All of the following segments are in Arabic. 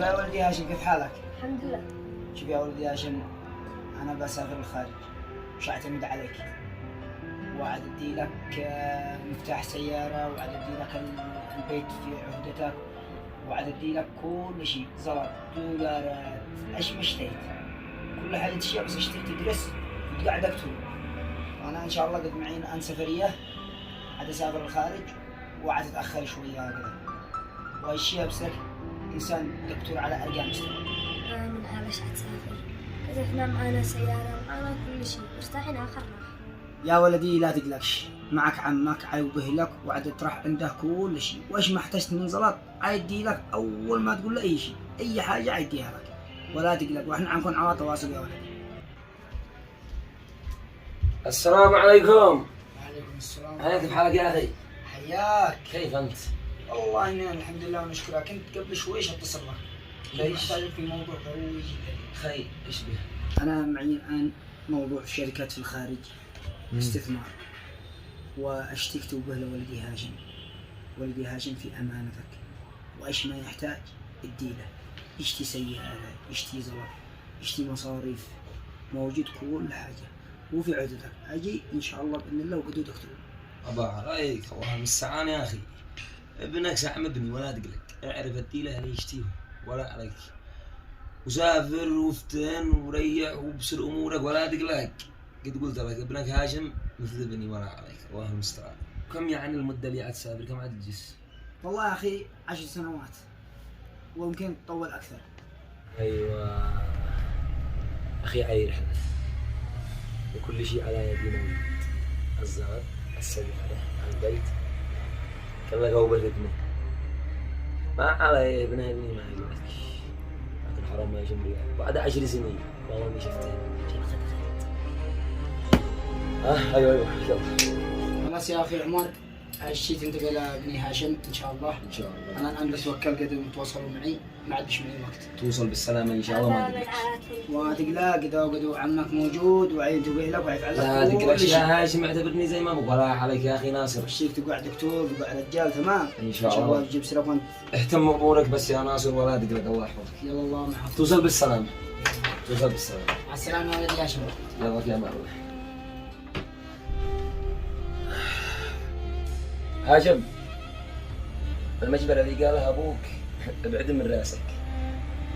يا ولدي هاشم كيف حالك؟ الحمد لله. شوف يا ولدي هاشم، أنا بسافر الخارج مش أعتمد عليك، وأعد أدي لك مفتاح سيارة، وأعد أدي لك البيت في عهدتك، وأعد أدي لك كل شيء، زلط دولارات إيش ما اشتهيت، كل حاجة تشتري بس اشتري تدرس وتقعد أكتب. أنا إن شاء الله قد معي الآن سفرية، عاد أسافر الخارج وعاد أتأخر شوية هكذا، وأشياء بس لك إنسان دكتور على أرقى مستوى. من علاش حتسافر؟ إذا إحنا معانا سيارة ومعانا كل شيء مرتاحين آخر راحة. يا ولدي لا تقلقش، معك عمك عيوبه لك وعاد تروح عنده كل شيء، وايش ما احتجت من زلط عيدي لك اول ما تقول له اي شيء، اي حاجه عيديها لك ولا تقلق، واحنا حنكون على تواصل يا ولدي. السلام عليكم. وعليكم السلام. هلا كيف حالك يا اخي؟ حياك. كيف انت؟ والله اني الحمد لله ونشكرك، كنت قبل شويش اتصل لك، محتاج في موضوع ضروري جدا. خير ايش به؟ انا معي الان موضوع في شركات في الخارج استثمار، واشتكت به لولدي هاشم. ولدي هاشم في امانتك، وايش ما يحتاج اديله، يشتي سيارة، يشتي زرع، يشتي مصاريف، موجود كل حاجة وفي عهدتك. اجي ان شاء الله باذن الله وقدو دكتور. ابا رايك الله المستعان يا اخي، ابنك زعم ابني ولا تقلق، اعرف اديله اللي يشتيه ولا عليك، وسافر وافتن وريح وبصر امورك ولا تقلق. قد قلت لك ابنك هاشم مثل ابني ولا عليك، الله المستعان. كم يعني المدة اللي عاد تسافر؟ كم عاد تجلس؟ والله يا اخي 10 سنوات ويمكن تطول اكثر. ايوه اخي عير حدث، وكل شيء على يدي موجود، الزاد، السيارة، البيت، كلك هو بلد ابني. ما علي ابني ما يقولك، لكن الحرام ما يجنبي بعد 10 سنين والله ما شفتين عشان خدخلت. ايوه يلا. خلاص يا اخي عمر، الشيء تنتقل لابني هاشم ان شاء الله. ان شاء الله. انا الان بس وكل قدم تواصلوا معي، ما عادش معي وقت. توصل بالسلامة ان شاء الله ما تقلقش. وتقلق قدو عمك موجود وعينتبه لك ويفعل لك لا كل تقلقش شيء. يا هاشم، اعتبرني زي ما ابغى. ولا عليك يا اخي ناصر. الشيك تقعد دكتور تقعد رجال تمام ان شاء الله. تجيب سلف وانت اهتم بامورك بس يا ناصر ولا تقلق، الله يحفظك. يلا الله ما يحفظك. توصل بالسلامة. توصل بالسلامة. مع السلامة يا ولدي هاشم. يلا في امان الله. هاشم، المجبرة اللي قالها ابوك ابعد من راسك.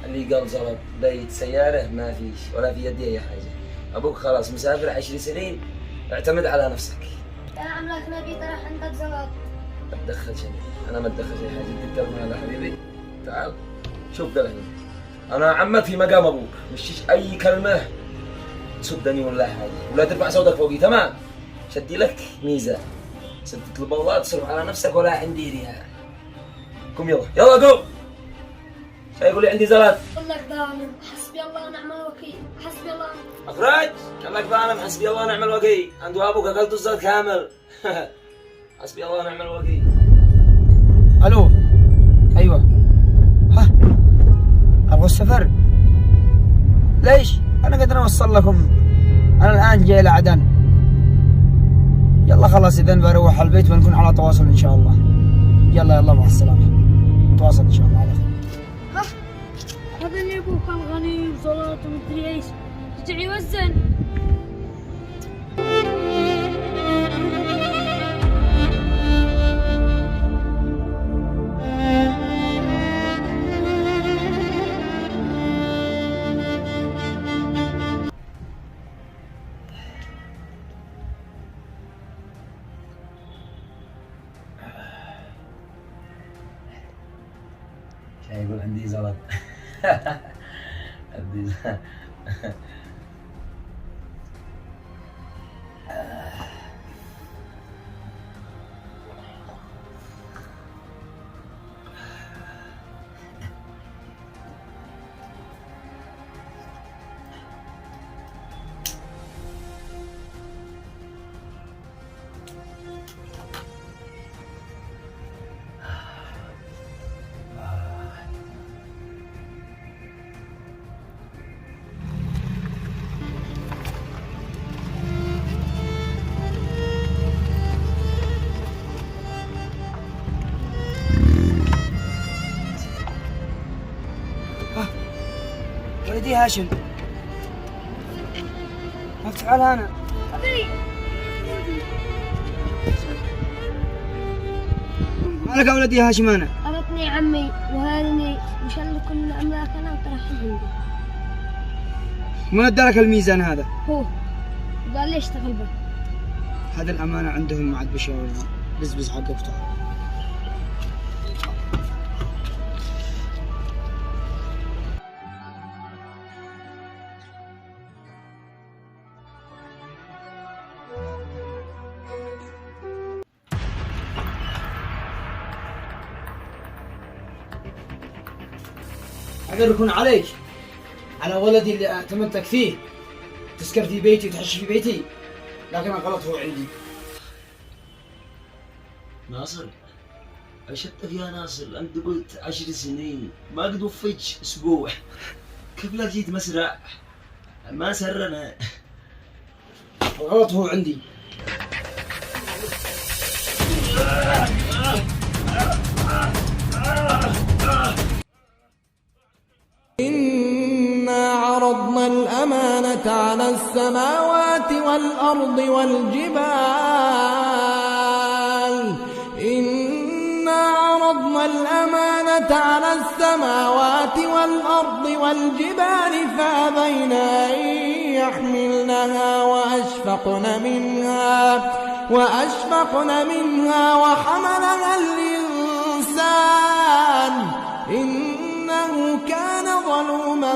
اللي قال زلط بيت سيارة ما فيش ولا في يدي اي حاجة. ابوك خلاص مسافر 10 سنين، اعتمد على نفسك. يا عملاك نبي ترى عندك زلط. ما تدخل شيء، انا ما اتدخل شيء. حاجة التلفون هذا حبيبي، تعال شوف ده الحين. انا عمك في مقام ابوك، مش اي كلمة تسدني ولا حاجة، ولا ترفع صوتك فوقي تمام؟ شدي لك ميزة، تطلب الله تصرف على نفسك ولا عندي رياء. قم يلا يلا قم. يقول لي عندي زلط. قل لك ظالم، حسبي الله ونعم الوكيل، حسبي الله. اخرج قال لك ظالم، حسبي الله ونعم الوكيل. انت وابوك اكلتوا الزلط كامل. حسبي الله ونعم الوكيل. الو ايوه، ها ابغى السفر. ليش؟ انا قادر اوصل لكم، انا الان جاي لعدن. يلا خلاص اذا بروح البيت ونكون على تواصل ان شاء الله. يلا مع السلامة، نتواصل ان شاء الله على خير. هذا اللي ابوك الغني وزلط ومدري ايش، رجع يوزن. يقول عندي زلط. عندي زلط. ولدي هاشم. افتح على أنا. أبي. مالك يا ولدي هاشم أنا؟ أردني عمي وهالني وشل كل أملاكنا وطرحهم عندي. من ادالك الميزان هذا؟ هو قال لي اشتغل به. هذا الأمانة عندهم ما عاد بشاور. بزبز حقك وتعال. أقدر يكون عليك على ولدي اللي اعتمدتك فيه، تسكر في بيتي وتحش في بيتي، لكن الغلط هو عندي. ناصر أشدك يا ناصر، أنت قلت 10 سنين ما قد وفيتش أسبوع، كيف لا جيت مسرع؟ ما سرنا. الغلط هو عندي. إنا عرضنا الأمانة على السماوات والأرض والجبال. إنا عرضنا الأمانة على السماوات والأرض والجبال فأبين أن يحملنها وأشفقن منها وحملها الإنسان إنه كان ظلوما